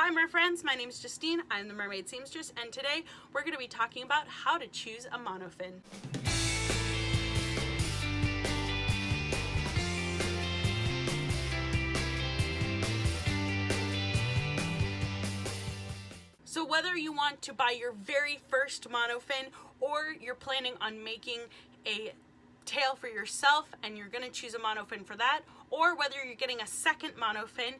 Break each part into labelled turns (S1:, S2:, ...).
S1: Hi Mer friends, my name is Justine, I'm the Mermaid Seamstress, and today we're going to be talking about how to choose a monofin. So whether you want to buy your very first monofin or you're planning on making a tail for yourself and you're going to choose a monofin for that, or whether you're getting a second monofin,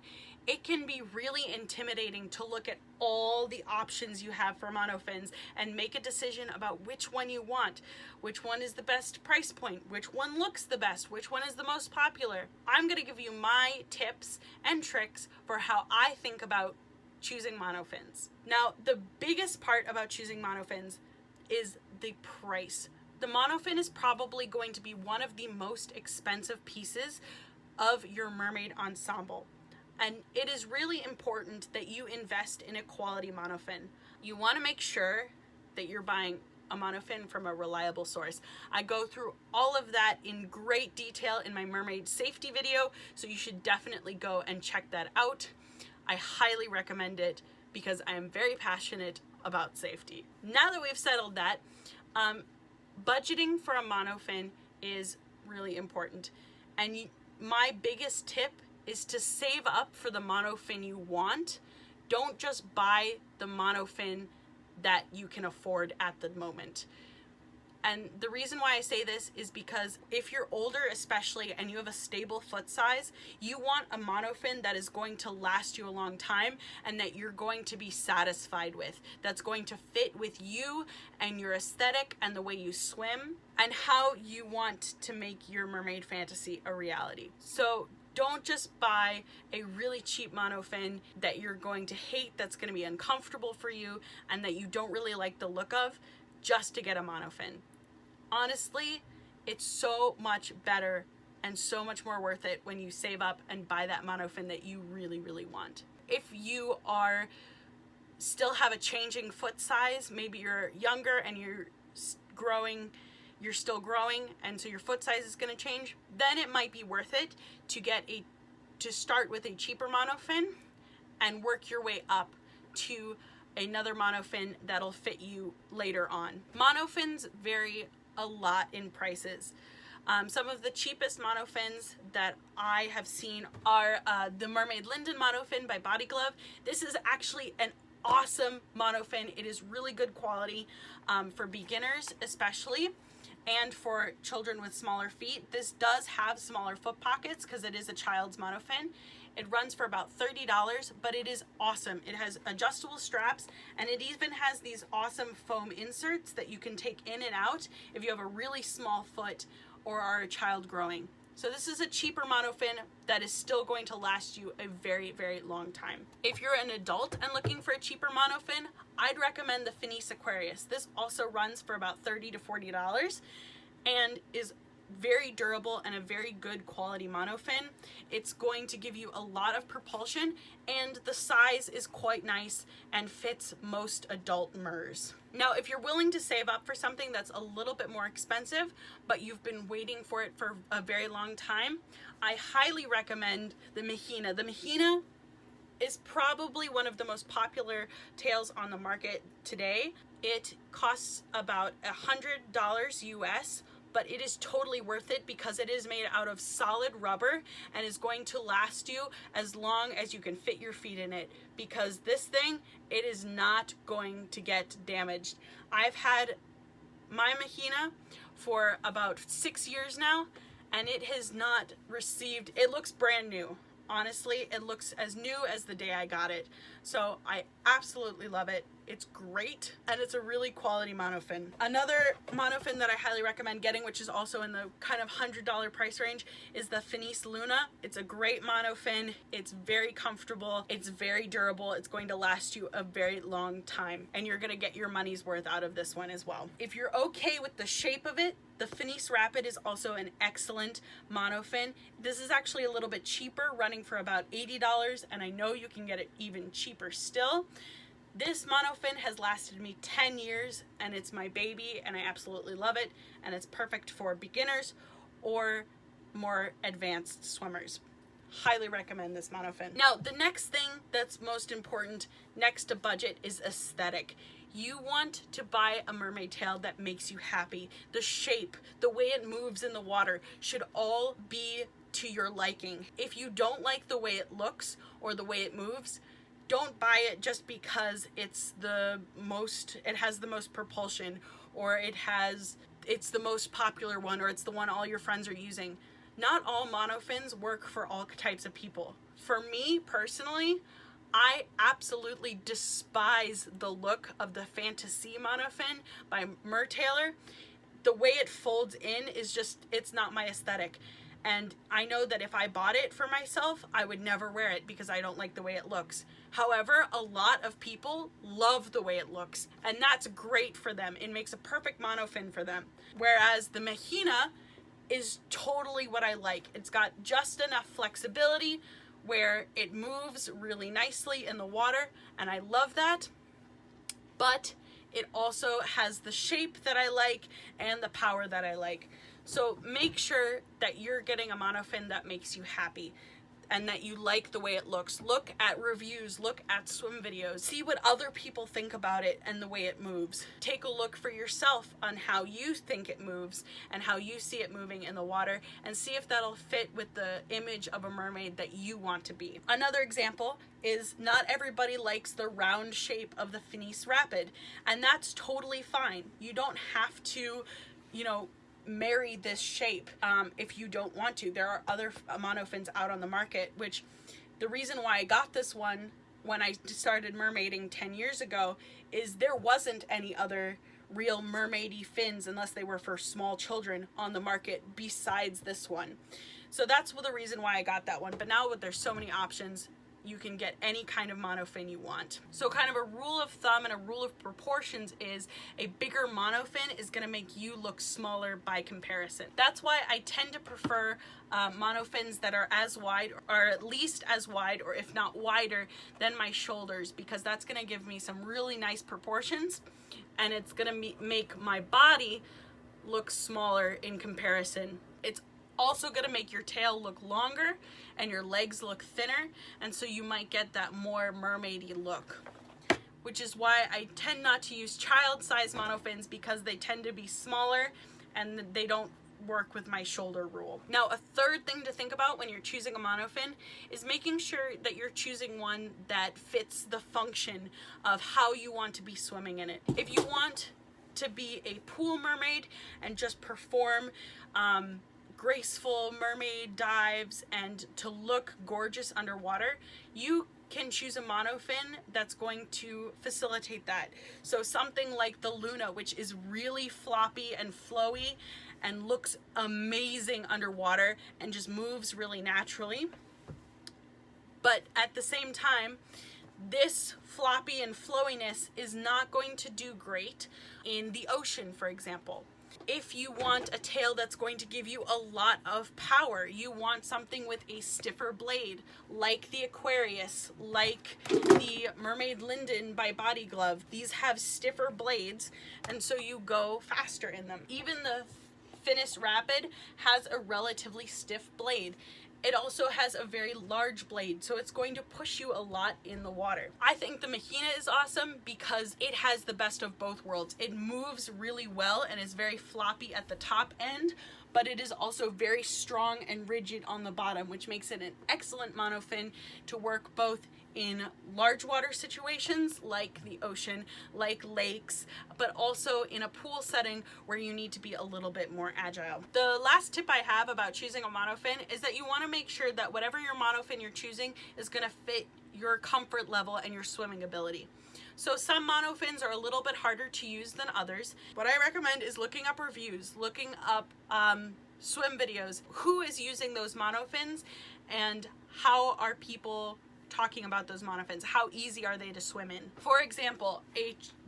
S1: it can be really intimidating to look at all the options you have for monofins and make a decision about which one you want, which one is the best price point, which one looks the best, which one is the most popular. I'm going to give you my tips and tricks for how I think about choosing monofins. Now, the biggest part about choosing monofins is the price. The monofin is probably going to be one of the most expensive pieces of your mermaid ensemble. And it is really important that you invest in a quality monofin. You want to make sure that you're buying a monofin from a reliable source. I go through all of that in great detail in my mermaid safety video, so you should definitely go and check that out. I highly recommend it because I am very passionate about safety. Now that we've settled that, budgeting for a monofin is really important. And my biggest tip is to save up for the monofin you want. Don't just buy the monofin that you can afford at the moment. And the reason why I say this is because if you're older especially and you have a stable foot size, you want a monofin that is going to last you a long time and that you're going to be satisfied with, that's going to fit with you and your aesthetic and the way you swim and how you want to make your mermaid fantasy a reality. So don't just buy a really cheap monofin that you're going to hate, that's going to be uncomfortable for you and that you don't really like the look of, just to get a monofin. Honestly, it's so much better and so much more worth it when you save up and buy that monofin that you really, really want. If you are still have a changing foot size, maybe you're younger and you're still growing, and so your foot size is going to change, then it might be worth it to start with a cheaper monofin and work your way up to another monofin that'll fit you later on. Monofins vary a lot in prices. Some of the cheapest monofins that I have seen are the Mermaid Linden monofin by Body Glove. This is actually an awesome monofin. It is really good quality for beginners especially, and for children with smaller feet. This does have smaller foot pockets because it is a child's monofin. It runs for about $30, but it is awesome. It has adjustable straps, and it even has these awesome foam inserts that you can take in and out if you have a really small foot or are a child growing. So this is a cheaper monofin that is still going to last you a very, very long time. If you're an adult and looking for a cheaper monofin, I'd recommend the Finis Aquarius. This also runs for about $30 to $40 and is very durable and a very good quality monofin. It's going to give you a lot of propulsion, and the size is quite nice and fits most adult MERS. Now, if you're willing to save up for something that's a little bit more expensive, but you've been waiting for it for a very long time, I highly recommend the Mahina. The Mahina is probably one of the most popular tails on the market today. It costs about $100 US, but it is totally worth it because it is made out of solid rubber and is going to last you as long as you can fit your feet in it, because this thing, it is not going to get damaged. I've had my Mahina for about 6 years now, and it has not received, it looks brand new. Honestly, it looks as new as the day I got it. So I absolutely love it. It's great, and it's a really quality monofin. Another monofin that I highly recommend getting, which is also in the kind of $100 price range, is the Finis Luna. It's a great monofin. It's very comfortable. It's very durable. It's going to last you a very long time, and you're gonna get your money's worth out of this one as well. If you're okay with the shape of it, the Finis Rapid is also an excellent monofin. This is actually a little bit cheaper, running for about $80, and I know you can get it even cheaper still. This monofin has lasted me 10 years, and it's my baby, and I absolutely love it, and it's perfect for beginners or more advanced swimmers. highly recommend this monofin. Now, the next thing that's most important next to budget is aesthetic. You want to buy a mermaid tail that makes you happy. The shape, the way it moves in the water should all be to your liking. If you don't like the way it looks or the way it moves, don't buy it just because it has the most propulsion, or it's the most popular one, or it's the one all your friends are using. Not all monofins work for all types of people. For me personally, I absolutely despise the look of the Fantasy Monofin by Mertailor. The way it folds in is just, it's not my aesthetic. And I know that if I bought it for myself, I would never wear it because I don't like the way it looks. However, a lot of people love the way it looks, and that's great for them. It makes a perfect monofin for them. Whereas the Mahina is totally what I like. It's got just enough flexibility where it moves really nicely in the water, and I love that. But it also has the shape that I like and the power that I like. So make sure that you're getting a monofin that makes you happy and that you like the way it looks. Look at reviews, look at swim videos, see what other people think about it and the way it moves. Take a look for yourself on how you think it moves and how you see it moving in the water, and see if that'll fit with the image of a mermaid that you want to be. Another example is not everybody likes the round shape of the Finis Rapid, and that's totally fine. You don't have to, marry this shape if you don't want to. There are other monofins out on the market, which the reason why I got this one when I started mermaiding 10 years ago is there wasn't any other real mermaidy fins, unless they were for small children, on the market besides this one. So that's the reason why I got that one. But now there's so many options, you can get any kind of monofin you want. So kind of a rule of thumb and a rule of proportions is a bigger monofin is going to make you look smaller by comparison. That's why I tend to prefer monofins that are as wide, or at least as wide, or if not wider than my shoulders, because that's going to give me some really nice proportions, and it's going to make my body look smaller in comparison. It's also going to make your tail look longer and your legs look thinner, and so you might get that more mermaidy look, which is why I tend not to use child-size monofins, because they tend to be smaller and they don't work with my shoulder rule. Now, a third thing to think about when you're choosing a monofin is making sure that you're choosing one that fits the function of how you want to be swimming in it. If you want to be a pool mermaid and just perform graceful mermaid dives and to look gorgeous underwater, you can choose a monofin that's going to facilitate that. So something like the Luna, which is really floppy and flowy and looks amazing underwater and just moves really naturally. But at the same time, this floppy and flowiness is not going to do great in the ocean, for example. If you want a tail that's going to give you a lot of power, you want something with a stiffer blade, like the Aquarius, like the Mermaid Linden by Body Glove. These have stiffer blades, and so you go faster in them. Even the Finis Rapid has a relatively stiff blade. It also has a very large blade, so it's going to push you a lot in the water. I think the Mahina is awesome because it has the best of both worlds. It moves really well and is very floppy at the top end, but it is also very strong and rigid on the bottom, which makes it an excellent monofin to work both in large water situations like the ocean, like lakes, but also in a pool setting where you need to be a little bit more agile. The last tip I have about choosing a monofin is that you want to make sure that whatever your monofin you're choosing is going to fit your comfort level and your swimming ability. So some monofins are a little bit harder to use than others. What I recommend is looking up reviews, looking up swim videos, who is using those monofins and how are people talking about those monofins, how easy are they to swim in. For example,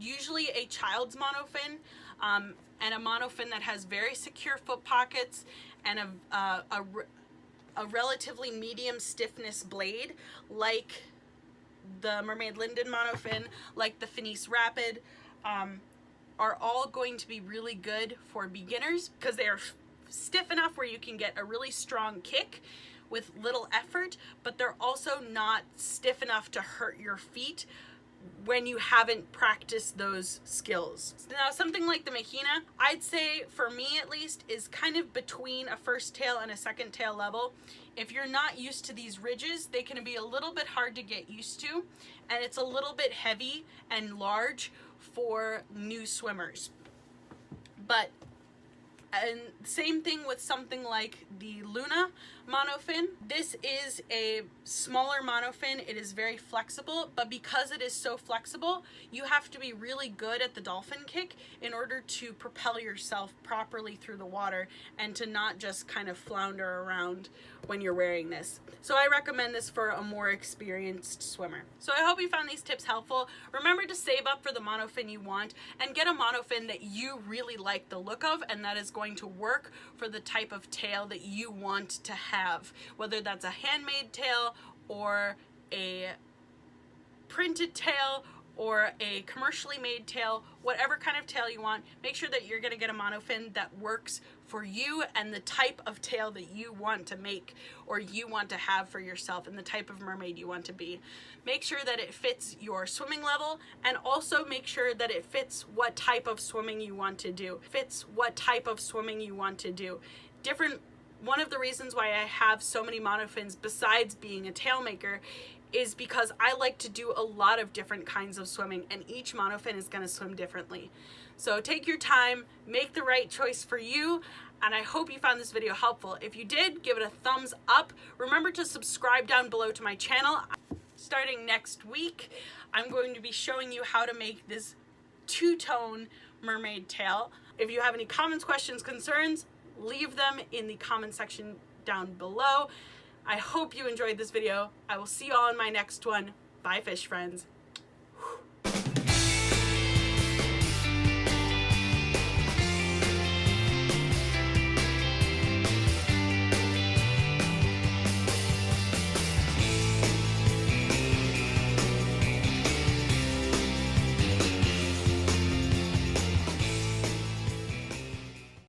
S1: usually a child's monofin and a monofin that has very secure foot pockets and a relatively medium stiffness blade, like the Mermaid Linden monofin, like the Finis Rapid, are all going to be really good for beginners because they are stiff enough where you can get a really strong kick with little effort, but they're also not stiff enough to hurt your feet when you haven't practiced those skills. Now, something like the Mahina, I'd say, for me at least, is kind of between a first tail and a second tail level. If you're not used to these ridges, they can be a little bit hard to get used to, and it's a little bit heavy and large for new swimmers. But and same thing with something like the Luna monofin. This is a smaller monofin. It is very flexible, but because it is so flexible, you have to be really good at the dolphin kick in order to propel yourself properly through the water and to not just kind of flounder around when you're wearing this. So I recommend this for a more experienced swimmer. So I hope you found these tips helpful. Remember to save up for the monofin you want and get a monofin that you really like the look of and that is going to work for the type of tail that you want to have, whether that's a handmade tail or a printed tail or a commercially made tail, whatever kind of tail you want. Make sure that you're going to get a monofin that works for you and the type of tail that you want to make or you want to have for yourself and the type of mermaid you want to be. Make sure that it fits your swimming level, and also make sure that it fits what type of swimming you want to do. One of the reasons why I have so many monofins besides being a tail maker is because I like to do a lot of different kinds of swimming, and each monofin is going to swim differently. So take your time, make the right choice for you, and I hope you found this video helpful. If you did, give it a thumbs up. Remember to subscribe down below to my channel. Starting next week, I'm going to be showing you how to make this two-tone mermaid tail. If you have any comments, questions, concerns, leave them in the comment section down below. I hope you enjoyed this video. I will see you all in my next one. Bye, fish friends.